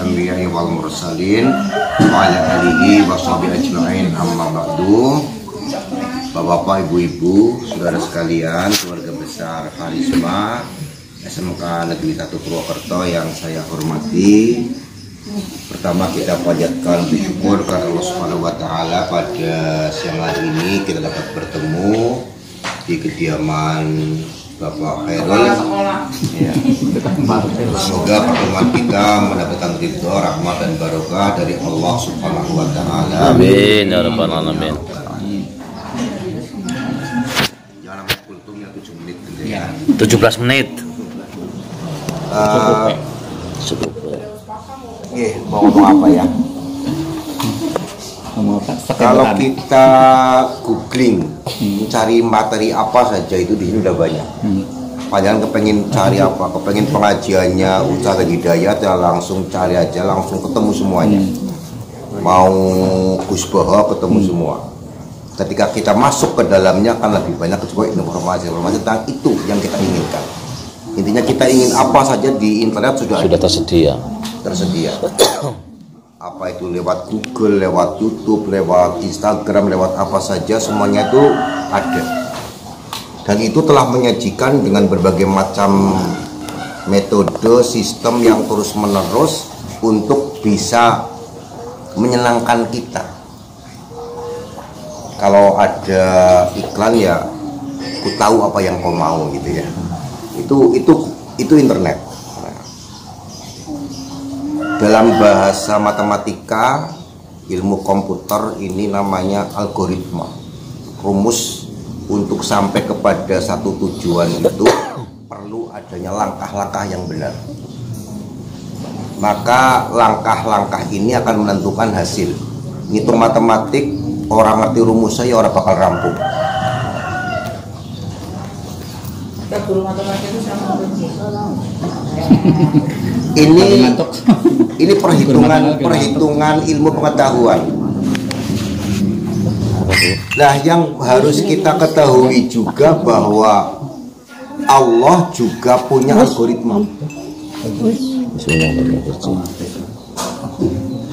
anbiya'i wal mursalin wa ala alihi wa sahbihi ajma'in, amma ba'du. Bapak-bapak, ibu-ibu, saudara sekalian, keluarga besar Harisma SMK Negeri 1 Purwokerto yang saya hormati. Pertama kita panjatkan bersyukur kepada Allah Subhanahu wa taala pada siang hari ini kita dapat bertemu di kediaman Bapak Khairul. Ya. Semoga pertemuan kita mendapatkan ridho, rahmat dan barokah dari Allah Subhanahu wa taala. Amin ya rabbal alamin. Jangan sampai kultumnya 7 menit gitu ya. 17 menit. Cukup. Mau ngomong apa ya? Kalau kita googling mencari materi apa saja itu di sini udah banyak. Padahal kepengen cari apa, kepengen pengajiannya Ustaz Hidayat ya langsung cari aja, langsung ketemu semuanya. Mau Gus Baha ketemu semua. Ketika kita masuk ke dalamnya kan lebih banyak juga informasi tentang itu yang kita inginkan. Intinya kita ingin apa saja di internet sudah tersedia. Apa itu lewat Google, lewat YouTube, lewat Instagram, lewat apa saja semuanya itu ada. Dan itu telah menyajikan dengan berbagai macam metode sistem yang terus menerus untuk bisa menyenangkan kita. Kalau ada iklan ya ku tahu apa yang kau mau gitu ya. Itu internet. Dalam bahasa matematika, ilmu komputer ini namanya algoritma. Rumus untuk sampai kepada satu tujuan itu perlu adanya langkah-langkah yang benar. Maka langkah-langkah ini akan menentukan hasil. Ngitung matematik, orang ngerti rumusnya ya orang bakal rampung. Guru matematika itu sama ini perhitungan ilmu pengetahuan. Nah, yang harus kita ketahui juga bahwa Allah juga punya algoritma.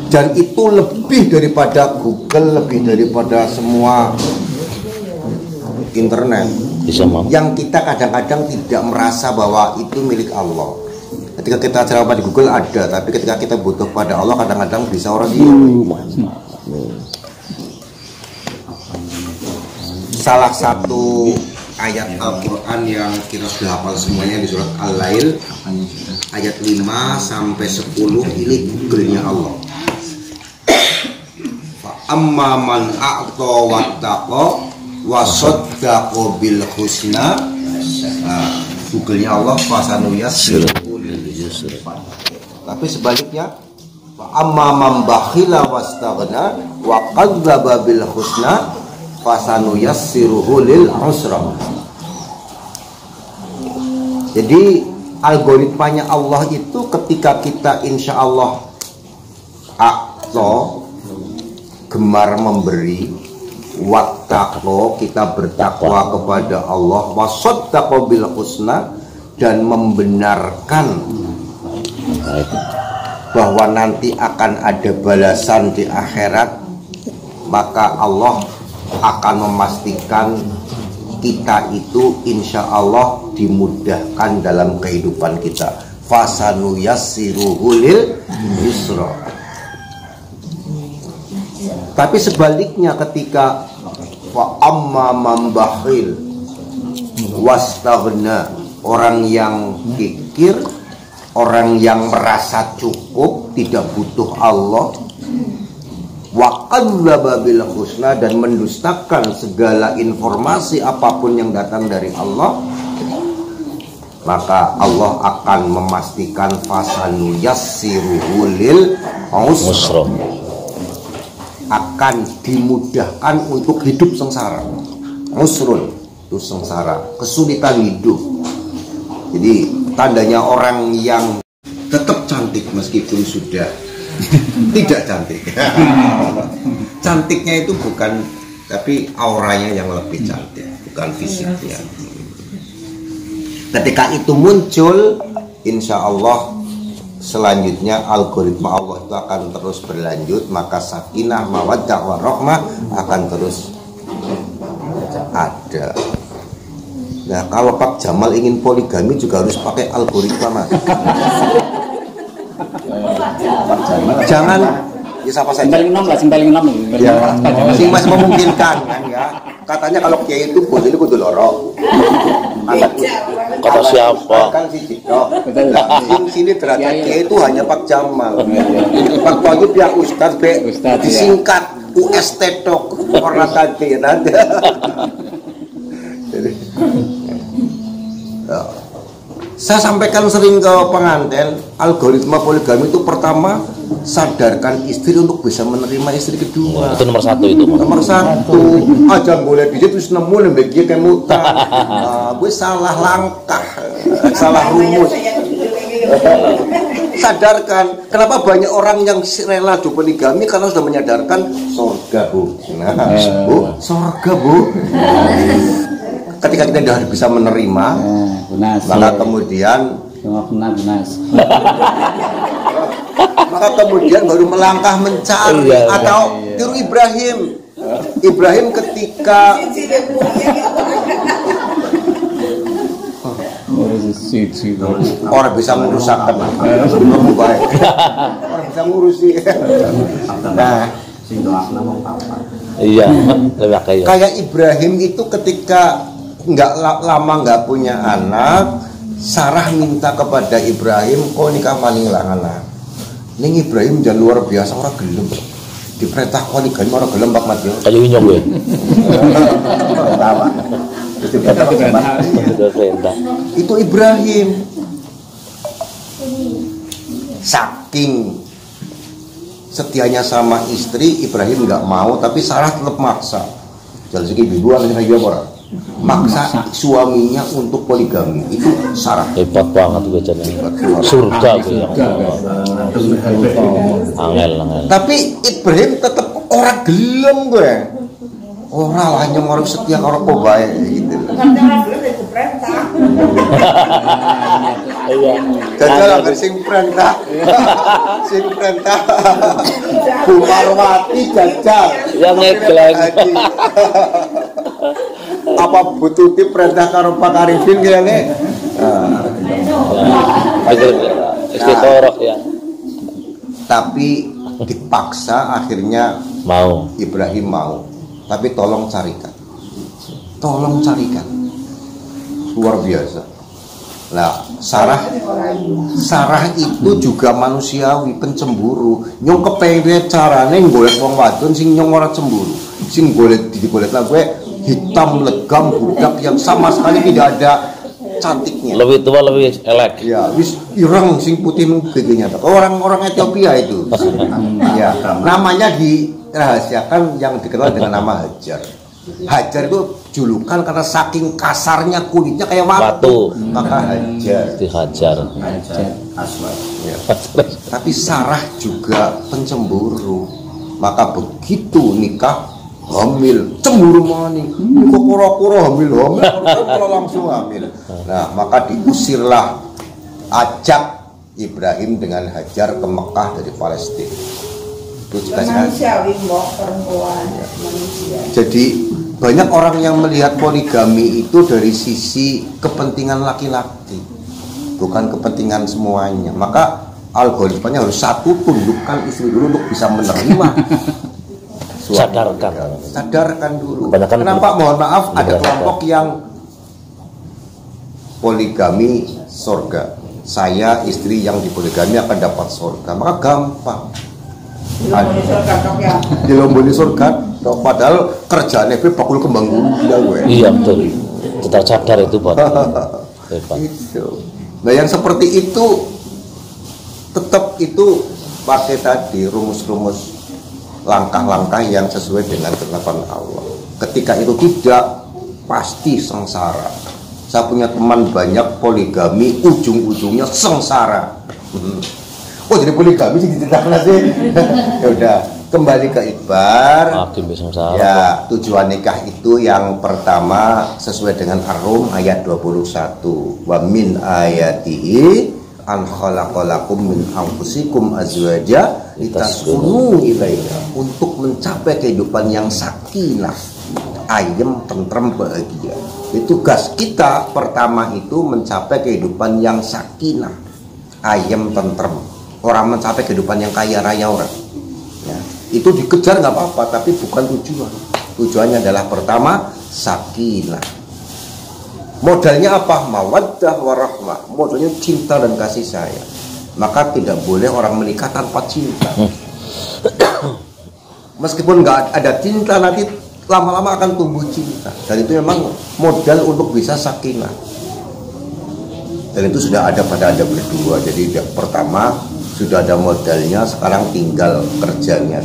Dan itu lebih daripada Google, lebih daripada semua internet. Yang kita kadang-kadang tidak merasa bahwa itu milik Allah. Ketika kita cari apa di Google ada, tapi ketika kita butuh pada Allah kadang-kadang bisa orang Salah satu ayat Al-Quran yang kita sudah hafal semuanya di surat Al-Lail ayat 5 sampai 10 ini Google-nya Allah. Fa amma man a'ta wattaqa wa saddaqa bil husna. Google-nya Allah fasanuyas. Tapi sebaliknya, amma man bakhila wastaghna wa kadzdzaba bil husna fasanuyassiruhu lil usra. Jadi algoritmanya Allah itu ketika kita insya Allah gemar memberi, wattaqo kita bertakwa kepada Allah, wasaddaqo bil husna dan membenarkan bahwa nanti akan ada balasan di akhirat, maka Allah akan memastikan kita itu insya Allah dimudahkan dalam kehidupan kita. Fasanuyassiruhu lil yusra. Tapi sebaliknya ketika fa amma man bakhil wastaghna, orang yang kikir, orang yang merasa cukup, tidak butuh Allah, wa kadzdzaba bil husna dan mendustakan segala informasi apapun yang datang dari Allah, maka Allah akan memastikan fasanuyassiruhu lil usra, akan dimudahkan untuk hidup sengsara. Usrun itu sengsara, kesulitan hidup. Jadi tandanya orang yang tetap cantik meskipun sudah tidak cantik. Cantiknya itu bukan, tapi auranya yang lebih cantik, bukan fisiknya. Ketika itu muncul, insya Allah selanjutnya algoritma Allah itu akan terus berlanjut, maka sakinah, mawaddah, warahmah akan terus ada. Nah, kalau Pak Jamal ingin poligami juga harus pakai algoritma, Mas. Jangan ya siapa saja. Paling enam. Ya, sing Mas memungkinkan kan ya. Katanya kalau kiai itu boleh itu kudu loro. Kata siapa? Kan si Cito. Sini ternyata kiai itu hanya Pak Jamal. Pak Wahyu pihak Ustaz be disingkat UST tok orang tadi nanti. Jadi, ya. Saya sampaikan sering ke pengantin, algoritma poligami itu pertama sadarkan istri untuk bisa menerima istri kedua. Itu nomor satu itu. Nomor satu, aja boleh di situ nemu lembek kayak muta. Gue salah langkah, salah rumus. Sadarkan, kenapa banyak orang yang rela do poligami karena sudah menyadarkan surga bu. Nah, bu, surga bu. Ketika kita sudah bisa menerima, maka kemudian maka kemudian baru melangkah mencari atau tiru Ibrahim. Ibrahim ketika orang bisa merusakkan, orang bisa ngurusi. Nah, Iya, kayak Ibrahim itu ketika lama nggak punya anak, Sarah minta kepada Ibrahim, kau nikah maning lah anak. Ning Ibrahim jangan luar biasa, orang gelem. Diperintah kau nikah orang gelem Pak Mat yo. kayak inyong gue. Itu Ibrahim. Saking setianya sama istri, Ibrahim nggak mau, tapi Sarah tetap maksa. Jadi ibu anak orang maksa suaminya untuk poligami, itu Sarah. Hebat banget gue jadi surga gue yang angel. Tapi Ibrahim tetap orang gelem gue. Orang hanya orang setia orang kobae gitu. Iya. Jajal anggar sing perintah. Sing perintah. Bumarwati jajal. Yang ngegleng. Apa butuh perintah karo Pak Arifin kayaknya? Istiqoroh ya. Tapi dipaksa akhirnya Mau. Ibrahim mau. Tapi tolong carikan. Tolong carikan. Luar biasa. Nah, Sarah itu juga manusiawi, pencemburu. Nyong kepengen carane golek wong wadon sing nyong ora cemburu. Sing golek lah gue hitam legam budak yang sama sekali tidak ada cantiknya. Lebih tua lebih elek. Ya, wis ireng sing putih begenya. Orang-orang Ethiopia itu. Ya, namanya dirahasiakan yang dikenal dengan nama Hajar. Hajar itu julukan karena saking kasarnya kulitnya kayak batu. Maka Hajar. Dihajar. Ya. Tapi Sarah juga pencemburu. Maka begitu nikah hamil, cemburu maning. Kok kura-kura hamil kalau langsung hamil. Nah, maka diusirlah, ajak Ibrahim dengan Hajar ke Mekah dari Palestina. Itu manusiawi perempuan manusia. Jadi banyak orang yang melihat poligami itu dari sisi kepentingan laki-laki, bukan kepentingan semuanya. Maka algoritmanya harus satu, tundukkan istri dulu untuk bisa menerima. Sadarkan dulu. Kenapa mohon maaf ada kelompok yang poligami surga, saya istri yang dipoligami akan dapat surga, maka gampang. Dilomboni surga, padahal kerjaan itu bakul kembang gula gue. Iya betul. Kita sadar itu buat. Itu. Nah yang seperti itu tetap itu pakai tadi rumus-rumus langkah-langkah yang sesuai dengan ketetapan Allah. Ketika itu tidak, pasti sengsara. Saya punya teman banyak poligami, ujung-ujungnya sengsara. Oh jadi poligami sih diceritakan sih. Ya udah, kembali ke Iqbar. Ya, tujuan nikah itu yang pertama sesuai dengan Ar-Rum ayat 21. Wa min ayatihi an khalaqalakum min anfusikum azwaja litaskunu ilaiha, untuk mencapai kehidupan yang sakinah, ayem, tentrem, bahagia. Tugas kita pertama itu mencapai kehidupan yang sakinah, ayem, tentrem. Orang mencapai kehidupan yang kaya raya orang. Ya, itu dikejar nggak apa-apa, tapi bukan tujuan. Tujuannya adalah pertama sakinah. Modalnya apa? Mawaddah warahmah. Modalnya cinta dan kasih sayang. Maka tidak boleh orang menikah tanpa cinta. Meskipun nggak ada cinta, nanti lama-lama akan tumbuh cinta. Dan itu memang modal untuk bisa sakinah. Dan itu sudah ada pada Anda berdua. Jadi pertama sudah ada modalnya, sekarang tinggal kerjanya.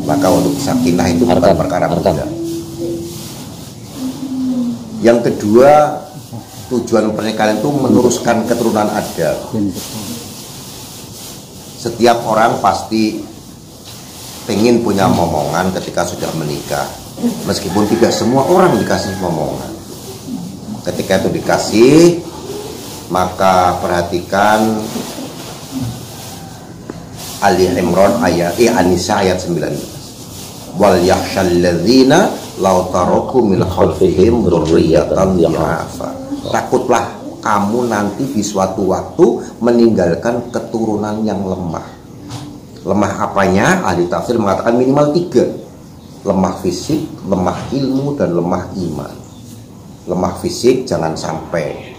Maka untuk sakinah itu bukan perkara mudah. Yang kedua, tujuan pernikahan itu meneruskan keturunan Adam. Setiap orang pasti pengen punya momongan ketika sudah menikah. Meskipun tidak semua orang dikasih momongan. Ketika itu dikasih, maka perhatikan Ali Imran ayat An-Nisa ayat 19. Wal yakhshalladzina law taraku min khalfihim dzurriyyatan dha'afa. Takutlah kamu nanti di suatu waktu meninggalkan keturunan yang lemah. Lemah apanya? Ahli tafsir mengatakan minimal 3. Lemah fisik, lemah ilmu, dan lemah iman. Lemah fisik jangan sampai.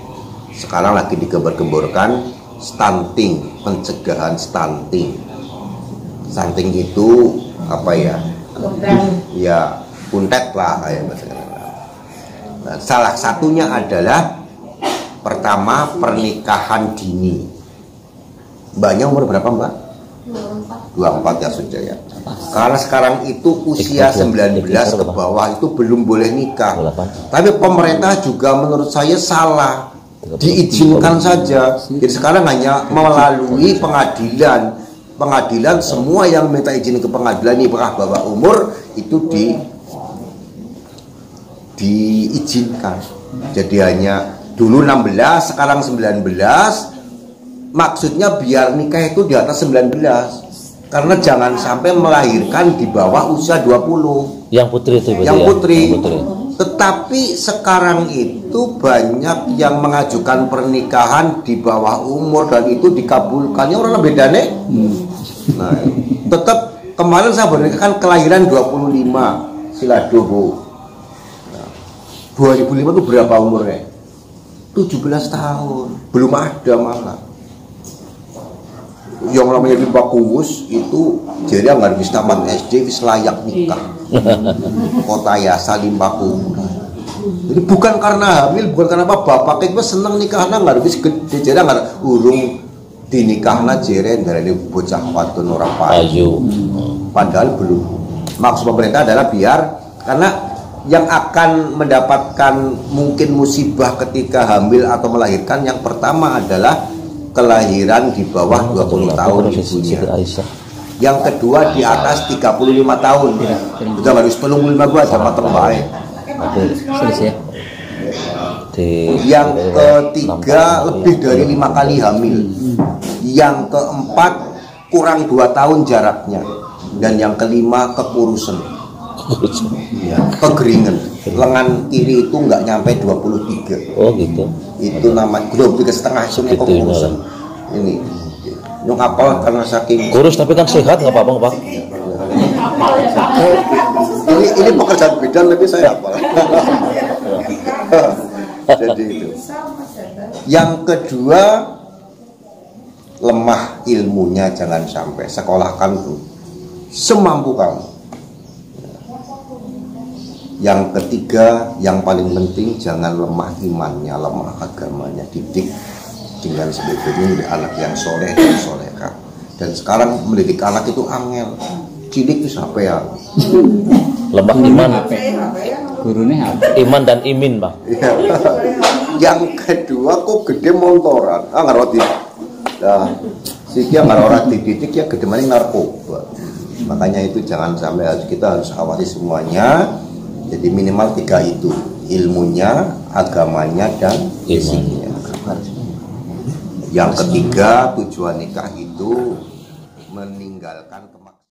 Sekarang lagi digembar-gemborkan stunting, pencegahan stunting. Stunting itu apa ya? Ya, kuntet lah kayak misalnya. Nah, salah satunya adalah pertama pernikahan dini. Mbaknya umur berapa, Mbak? 24 ya sudah ya. Karena sekarang itu usia 19 ke bawah itu belum boleh nikah. Tapi pemerintah juga menurut saya salah. Diizinkan saja. Jadi sekarang hanya melalui pengadilan. Pengadilan semua yang minta izin ke pengadilan ini bawah umur itu diizinkan. Jadi hanya dulu 16, sekarang 19. Maksudnya biar nikah itu di atas 19. Karena jangan sampai melahirkan di bawah usia 20. Yang putri itu yang putri. Yang putri. Tetapi sekarang itu banyak yang mengajukan pernikahan di bawah umur dan itu dikabulkannya orang bedanya. Nah, tetap kemarin saya bernikah kelahiran 25 Silado, Bu. Nah, 2005 itu berapa umurnya? 17 tahun. Belum ada malah. Yang namanya Limpa Kuwus itu jadi nggak habis tamat SD wis layak nikah. Kota Yasa Limpa Kuwus. Jadi bukan karena hamil, bukan karena apa, bapak itu seneng nikahnya nggak habis gede, jadi nggak urung dinikahnya jeren dari bocah wadon orang payu. Padahal belum. Maksud pemerintah adalah biar, karena yang akan mendapatkan mungkin musibah ketika hamil atau melahirkan yang pertama adalah kelahiran di bawah 20 tahun ibunya. Yang kedua di atas 35 tahun. Sudah harus 25 gua sama terbaik. Yang ketiga lebih dari 5 kali hamil. Yang keempat kurang 2 tahun jaraknya. Dan yang kelima kekurusan. Ya, kegeringan. Lengan kiri itu nggak nyampe 23. Oh gitu. Itu nama 23,5 itu kekurusan. Ini nyung apal karena saking kurus tapi kan sehat, nggak apa-apa, Pak. Ini pekerjaan bidan tapi saya apal. Jadi itu. Yang kedua, lemah ilmunya, jangan sampai. Sekolahkan tuh semampu kamu. Yang ketiga, yang paling penting, jangan lemah imannya, lemah agamanya. Didik dengan sebetulnya anak yang soleh dan solehah. Dan sekarang mendidik anak itu angel. Cilik itu siapa ya? Lemah iman. Iman dan imin, Bang. Ya. Yang kedua, kok gede montoran. Nggak roti. Nah, sikia nggak orang dididik ya gede mana narkoba. Makanya itu jangan sampai, kita harus awasi semuanya. Jadi minimal 3 itu, ilmunya, agamanya, dan fisiknya. Yang ketiga, tujuan nikah itu meninggalkan